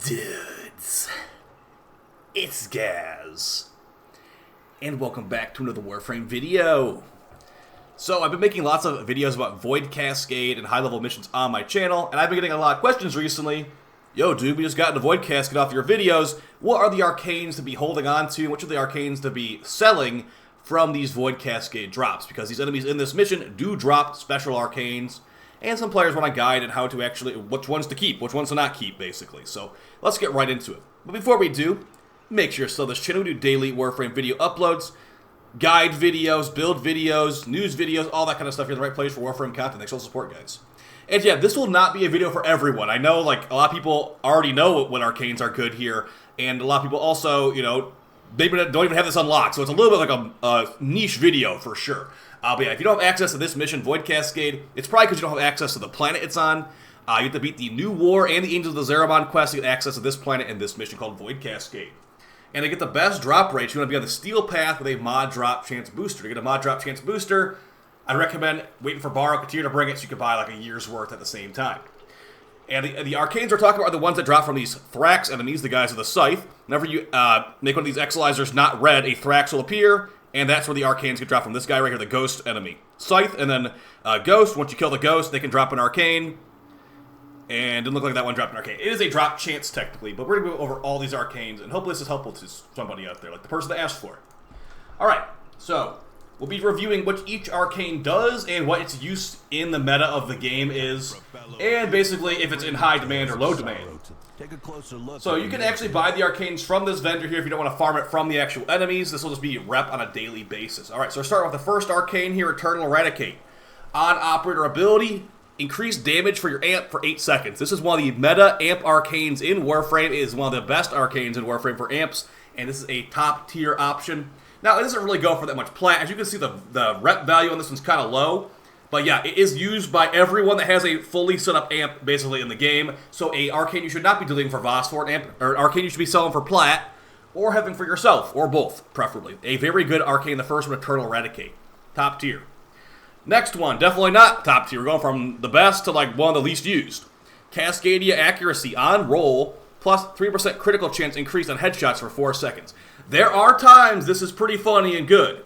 dudes? It's Gaz, and welcome back to another Warframe video. So I've been making lots of videos about Void Cascade and high-level missions on my channel, and I've been getting a lot of questions recently. Yo, dude, we just got into Void Cascade off your videos. What are the Arcanes to be holding on to? Which are the Arcanes to be selling from these Void Cascade drops? Because these enemies in this mission do drop special Arcanes, and some players want a guide on how to actually, which ones to keep, which ones to not keep, basically. So let's get right into it. But before we do, make sure you still this channel. We do daily Warframe video uploads, guide videos, build videos, news videos, all that kind of stuff. You're in the right place for Warframe content. Thanks for all the support, guys. And yeah, this will not be a video for everyone. I know, like, a lot of people already know what Arcanes are good here, and a lot of people also, you know, maybe don't even have this unlocked, so it's a little bit like a niche video for sure. But yeah, if you don't have access to this mission, Void Cascade, it's probably because you don't have access to the planet it's on. You have to beat the New War and the Angels of the Zariman quest to get access to this planet and this mission called Void Cascade. And to get the best drop rate, you want to be on the Steel Path with a mod drop chance booster. To get a mod drop chance booster, I'd recommend waiting for Borrow Katir to bring it so you can buy like a year's worth at the same time. And the Arcanes we're talking about are the ones that drop from these Thrax enemies, the guys with the Scythe. Whenever you make one of these Exilizers not red, a Thrax will appear, and that's where the Arcanes get dropped from. This guy right here, the Ghost enemy. Scythe, and then Ghost. Once you kill the Ghost, they can drop an Arcane. And it didn't look like that one dropped an Arcane. It is a drop chance, technically, but we're going to go over all these Arcanes, and hopefully this is helpful to somebody out there, like the person that asked for it. Alright, so we'll be reviewing what each Arcane does and what its use in the meta of the game is, and basically if it's in high demand or low demand. Take a closer look. So you can actually buy the Arcanes from this vendor here if you don't want to farm it from the actual enemies. This will just be rep on a daily basis. Alright, so we're starting with the first Arcane here, Eternal Eradicate. On operator ability, increase damage for your amp for 8 seconds. This is one of the meta amp Arcanes in Warframe. It is one of the best Arcanes in Warframe for amps, and this is a top tier option. Now, it doesn't really go for that much plat. As you can see, the rep value on this one's kind of low. But yeah, it is used by everyone that has a fully set up amp, basically, in the game. So a Arcane you should not be deleting for Voss for an amp, or Arcane you should be selling for plat, or having for yourself, or both, preferably. A very good Arcane, the first one, Eternal Eradicate. Top tier. Next one, definitely not top tier. We're going from the best to like one of the least used. Cascadia Accuracy on roll, plus 3% critical chance increase on headshots for 4 seconds. There are times this is pretty funny and good,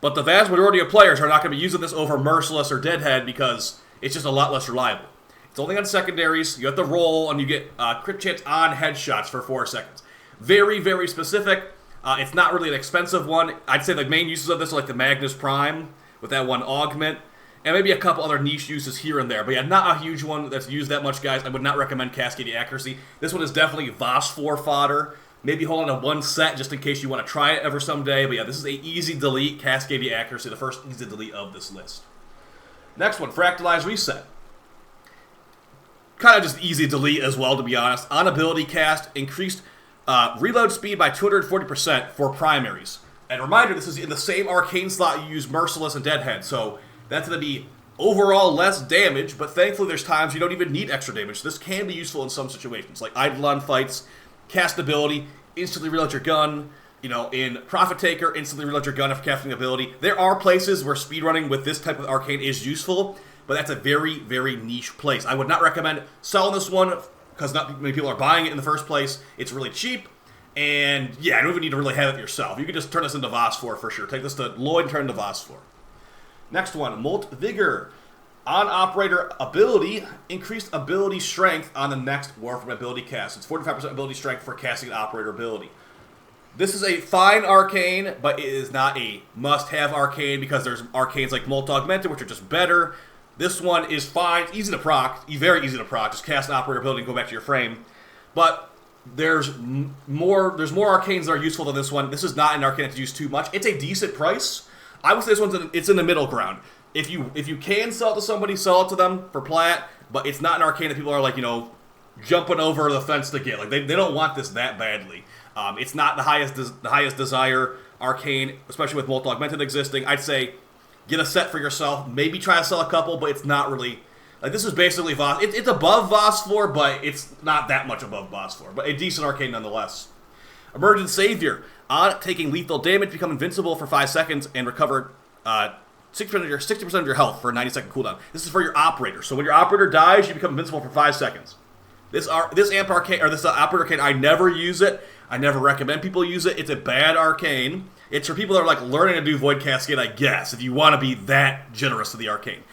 but the vast majority of players are not going to be using this over Merciless or Deadhead because it's just a lot less reliable. It's only on secondaries, you have to roll, and you get crit chance on headshots for 4 seconds. Very, very specific. It's not really an expensive one. I'd say the main uses of this are like the Magnus Prime, with that one augment, and maybe a couple other niche uses here and there. But yeah, not a huge one that's used that much, guys. I would not recommend Cascade Accuracy. This one is definitely Voss 4 fodder. Maybe hold on to one set just in case you want to try it ever someday. But yeah, this is a easy delete, Cascade Accuracy, the first easy delete of this list. Next one, Fractalize Reset. Kind of just easy delete as well, to be honest. On ability cast, increased reload speed by 240% for primaries. And reminder, this is in the same Arcane slot you use Merciless and Deadhead, so that's going to be overall less damage, but thankfully there's times you don't even need extra damage. This can be useful in some situations, like Eidolon fights, cast ability, instantly reload your gun, you know, in Prophet Taker, instantly reload your gun after casting ability. There are places where speedrunning with this type of Arcane is useful, but that's a very, very niche place. I would not recommend selling this one, because not many people are buying it in the first place. It's really cheap. And yeah, I don't even need to really have it yourself. You can just turn this into Voss 4 for sure. Take this to Lloyd and turn it into Voss 4. Next one, Molt Vigor. On operator ability, increased ability strength on the next Warframe ability cast. It's 45% ability strength for casting an operator ability. This is a fine Arcane, but it is not a must-have Arcane because there's Arcanes like Molt Augmented, which are just better. This one is fine. It's easy to proc. Very easy to proc. Just cast an operator ability and go back to your frame. But there's more Arcanes that are useful than this one. This is not an Arcane to use too much. It's a decent price. I would say this one's it's in the middle ground. If you can sell it to somebody, sell it to them for plat, but it's not an Arcane that people are like, you know, jumping over the fence to get. Like they don't want this that badly. It's not the highest desire Arcane, especially with Molt Augmented existing. I'd say get a set for yourself. Maybe try to sell a couple, but it's not really. Like, this is basically Voss. It's above Voss 4, but it's not that much above Voss 4. But a decent Arcane nonetheless. Emergent Savior. On taking lethal damage, become invincible for 5 seconds and recover 60% of your health for a 90-second cooldown. This is for your operator. So when your operator dies, you become invincible for 5 seconds. This amp arcane, or this operator arcane, I never use it. I never recommend people use it. It's a bad arcane. It's for people that are like learning to do Void Cascade, I guess, if you want to be that generous to the arcane.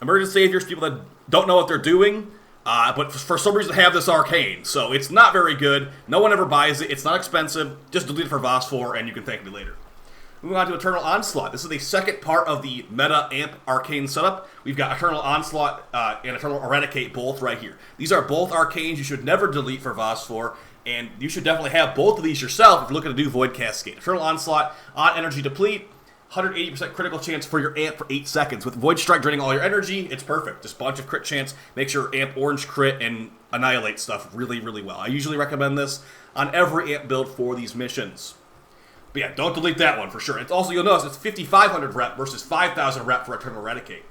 Emergent Saviors, people that don't know what they're doing, but for some reason have this arcane. So it's not very good. No one ever buys it. It's not expensive. Just delete it for VOS4 and you can thank me later. Moving on to Eternal Onslaught. This is the second part of the meta amp arcane setup. We've got Eternal Onslaught and Eternal Eradicate both right here. These are both arcanes you should never delete for VOS4, and you should definitely have both of these yourself if you're looking to do Void Cascade. Eternal Onslaught on Energy Deplete, 180% critical chance for your amp for 8 seconds. With Void Strike draining all your energy, it's perfect. Just a bunch of crit chance, makes your amp orange crit and annihilate stuff really, really well. I usually recommend this on every amp build for these missions. But yeah, don't delete that one for sure. It's also, you'll notice, it's 5,500 rep versus 5,000 rep for Eternal Eradicate.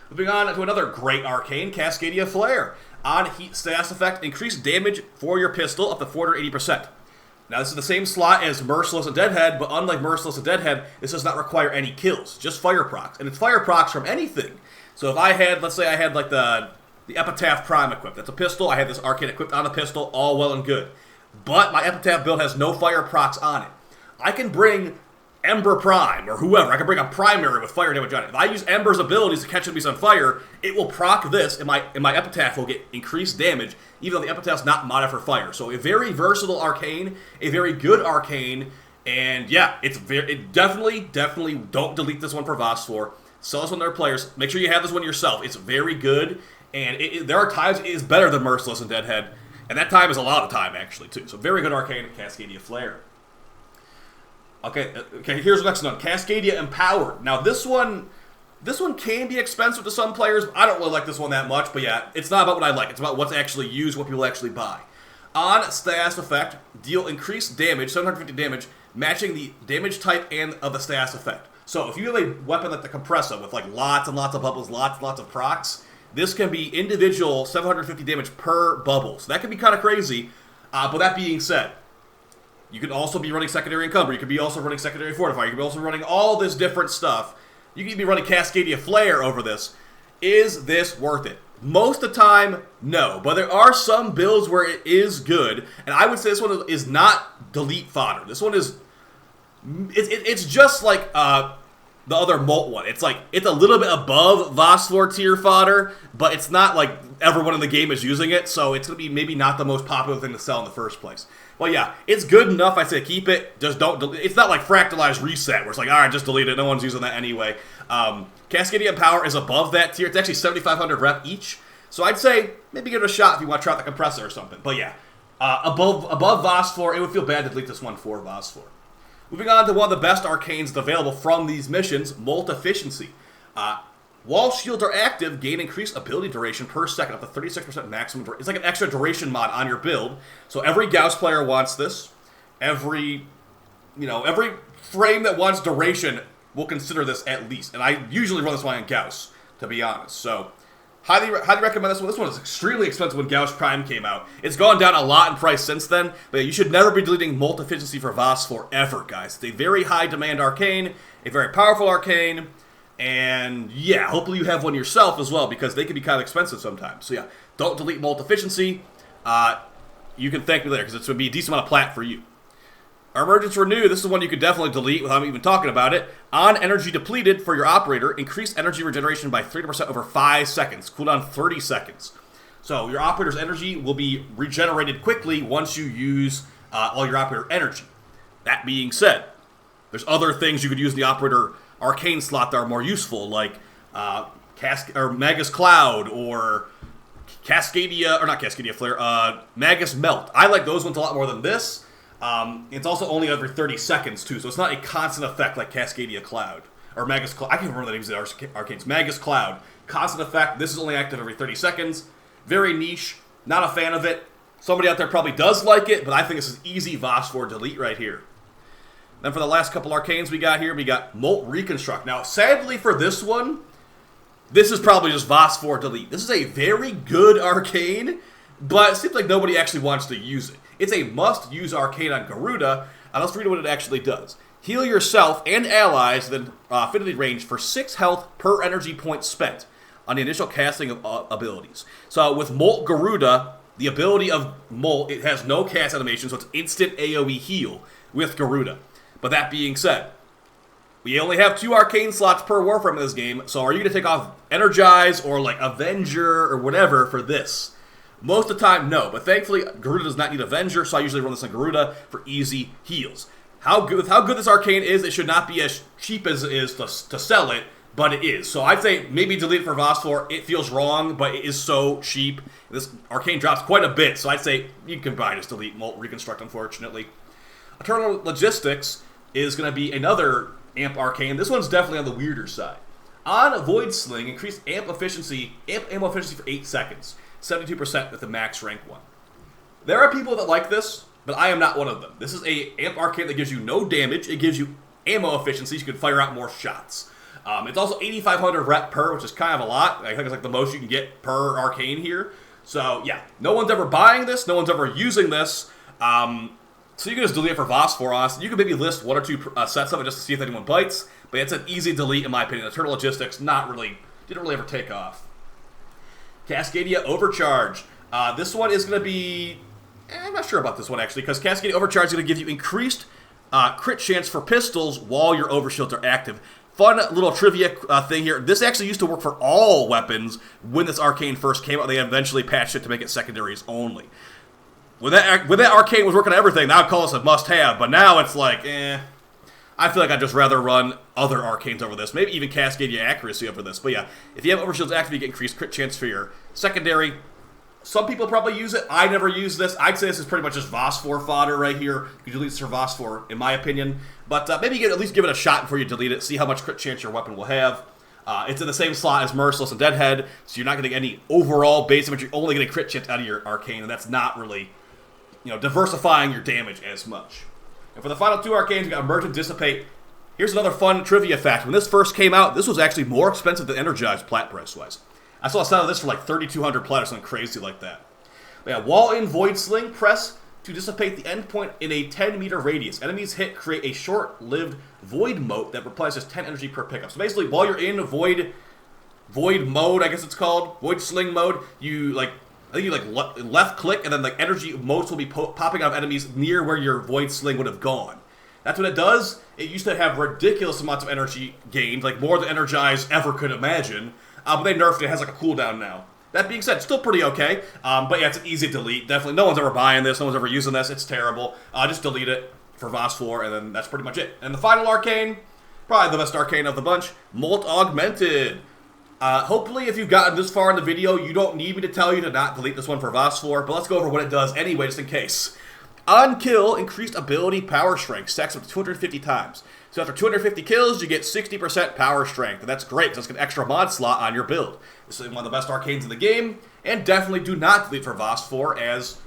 Moving on to another great arcane, Cascadia Flare. On Heat Status Effect, increase damage for your pistol up to 480%. Now this is the same slot as Merciless and Deadhead, but unlike Merciless and Deadhead, this does not require any kills, just fire procs. And it's fire procs from anything. So if I had, let's say I had like the Epitaph Prime equipped. That's a pistol, I had this arcane equipped on the pistol, all well and good. But my Epitaph build has no fire procs on it. I can bring Ember Prime, or whoever. I can bring a primary with fire damage on it. If I use Ember's abilities to catch enemies on fire, it will proc this, and my Epitaph will get increased damage, even though the Epitaph's not modded for fire. So a very versatile arcane, a very good arcane, and yeah, definitely don't delete this one for VOS4. Sell this one to other players. Make sure you have this one yourself. It's very good, and there are times it is better than Merciless and Deadhead, and that time is a lot of time, actually, too. So very good arcane, Cascadia Flare. Okay, here's the next one. Cascadia Empowered. Now this one can be expensive to some players. I don't really like this one that much, but yeah, it's not about what I like. It's about what's actually used, what people actually buy. On Status Effect, deal increased damage, 750 damage, matching the damage type and of the Status Effect. So if you have a weapon like the Compressor with like lots and lots of bubbles, lots and lots of procs, this can be individual 750 damage per bubble. So that can be kind of crazy, but that being said, you could also be running Secondary Encumber. You could be also running Secondary Fortify. You could be also running all this different stuff. You could be running Cascadia Flare over this. Is this worth it? Most of the time, no. But there are some builds where it is good. And I would say this one is not delete fodder. This one is... It's just like the other Molt one. It's like, it's a little bit above VOS4 tier fodder, but it's not like everyone in the game is using it, so it's going to be maybe not the most popular thing to sell in the first place. Well, yeah, it's good enough. I say keep it. Just don't delete. It's not like Fractalized Reset, where it's like, all right, just delete it. No one's using that anyway. Cascadia Power is above that tier. It's actually 7,500 rep each. So I'd say maybe give it a shot if you want to try out the Compressor or something. But yeah, above VOS4, it would feel bad to delete this one for VOS4. Moving on to one of the best arcanes available from these missions, Molt Efficiency. While shields are active, gain increased ability duration per second up to 36% maximum. It's like an extra duration mod on your build. So every Gauss player wants this. Every frame that wants duration will consider this at least. And I usually run this one in Gauss, to be honest. So highly recommend this one. This one is extremely expensive when Gauss Prime came out. It's gone down a lot in price since then. But you should never be deleting Molt Efficiency for VOS4 ever, guys. It's a very high demand arcane, a very powerful arcane. And yeah, hopefully you have one yourself as well, because they can be kind of expensive sometimes. So yeah, don't delete Molt Efficiency. You can thank me later, because it's going to be a decent amount of plat for you. Our Emergence Renew, this is one you could definitely delete without even talking about it. On Energy Depleted for your Operator, increase energy regeneration by 30% over 5 seconds. Cooldown 30 seconds. So your Operator's energy will be regenerated quickly once you use all your Operator energy. That being said, there's other things you could use in the Operator arcane slot that are more useful, like Magus Cloud or Cascadia, or not Cascadia Flare, Magus Melt. I like those ones a lot more than this. It's also only every 30 seconds too, so it's not a constant effect like Cascadia Cloud or Magus Cloud. I can't remember the names of the arcanes. Magus Cloud, constant effect. This is only active every 30 seconds. Very niche. Not a fan of it. Somebody out there probably does like it, but I think this is easy VOS4 delete right here. Then for the last couple arcanes we got here, we got Molt Reconstruct. Now, sadly for this one, this is probably just VOS4 delete. This is a very good arcane, but it seems like nobody actually wants to use it. It's a must-use arcane on Garuda, and let's read what it actually does. Heal yourself and allies within affinity range for 6 health per energy point spent on the initial casting of abilities. So with Molt Garuda, The ability of Molt, it has no cast animation, so it's instant AoE heal with Garuda. But that being said, we only have 2 arcane slots per Warframe in this game, so are you going to take off Energize or like Avenger or whatever for this? Most of the time, no. But thankfully, Garuda does not need Avenger, so I usually run this on Garuda for easy heals. How good this arcane is, it should not be as cheap as it is to sell it, but it is. So I'd say maybe delete it for Vosfor. It feels wrong, but it is so cheap. This arcane drops quite a bit, so I'd say you can buy just delete Molt Reconstruct, unfortunately. Eternal Logistics is going to be another amp arcane. This one's definitely on the weirder side. On Void Sling, increase amp ammo efficiency for 8 seconds. 72% with the max rank one. There are people that like this, but I am not one of them. This is a amp arcane that gives you no damage. It gives you ammo efficiency, so you can fire out more shots. It's also 8,500 rep per, which is kind of a lot. I think it's like the most you can get per arcane here. So yeah, no one's ever buying this. No one's ever using this. So you can just delete it for Vosfor, honestly. You can maybe list 1 or 2 sets of it just to see if anyone bites. But it's an easy delete in my opinion. Eternal Logistics, didn't really ever take off. Cascadia Overcharge. This one is going to be... I'm not sure about this one, actually, because Cascadia Overcharge is going to give you increased crit chance for pistols while your overshields are active. Fun little trivia thing here. This actually used to work for all weapons when this arcane first came out. They eventually patched it to make it secondaries only. When that arcane was working on everything, that would call this a must-have, but now it's like, I feel like I'd just rather run other arcanes over this. Maybe even Cascadia Accuracy over this. But yeah, if you have overshields active, you get increased crit chance for your secondary. Some people probably use it. I never use this. I'd say this is pretty much just Vosfor fodder right here. You delete this for Vosfor, in my opinion. But maybe you can at least give it a shot before you delete it. See how much crit chance your weapon will have. It's in the same slot as Merciless and Deadhead, so you're not getting any overall base damage. You're only getting crit chance out of your arcane, and that's not really, diversifying your damage as much. And for the final 2 arcanes, we got Emerge and Dissipate. Here's another fun trivia fact. When this first came out, this was actually more expensive than Energize plat price-wise. I saw a set of this for like 3,200 plat or something crazy like that. But yeah, Wall in Void Sling, press to dissipate the endpoint in a 10-meter radius. Enemies hit create a short-lived Void Mote that replenishes 10 energy per pickup. So basically, while you're in Void mode, I guess it's called, Void Sling mode, I think you left click and then energy motes will be popping out of enemies near where your Void Sling would have gone. That's what it does. It used to have ridiculous amounts of energy gained, like more than Energize ever could imagine. But they nerfed it. It has like a cooldown now. That being said, still pretty okay. But yeah, it's an easy delete. Definitely, no one's ever buying this. No one's ever using this. It's terrible. Just delete it for Vosfor, and then that's pretty much it. And the final arcane, probably the best arcane of the bunch, Molt Augmented. Hopefully, if you've gotten this far in the video, you don't need me to tell you to not delete this one for Vosfor, but let's go over what it does anyway, just in case. On kill, increased ability power strength, stacks up to 250 times. So after 250 kills, you get 60% power strength, and that's great, because that's an extra mod slot on your build. This is one of the best arcanes in the game, and definitely do not delete for Vosfor, as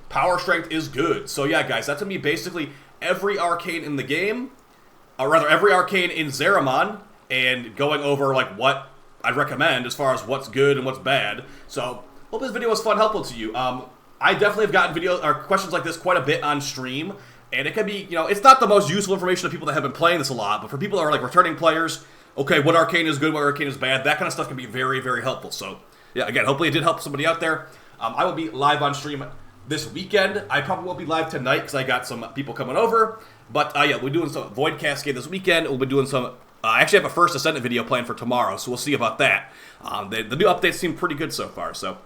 power strength is good. So yeah, guys, that's going to be basically every arcane in the game, or rather, every arcane in Zariman, and going over what I'd recommend as far as what's good and what's bad. So, hope this video was fun, helpful to you. I definitely have gotten videos or questions like this quite a bit on stream, and it can be, it's not the most useful information to people that have been playing this a lot, but for people that are returning players, okay, what arcane is good, what arcane is bad, that kind of stuff can be very, very helpful. So, yeah, again, hopefully it did help somebody out there. I will be live on stream this weekend. I probably won't be live tonight because I got some people coming over, but yeah, we're doing some Void Cascade this weekend. We'll be doing some... I actually have a first Ascendant video planned for tomorrow, so we'll see about that. The new updates seem pretty good so far, so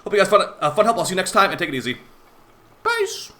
hope you guys found it fun help. I'll see you next time, and take it easy. Peace!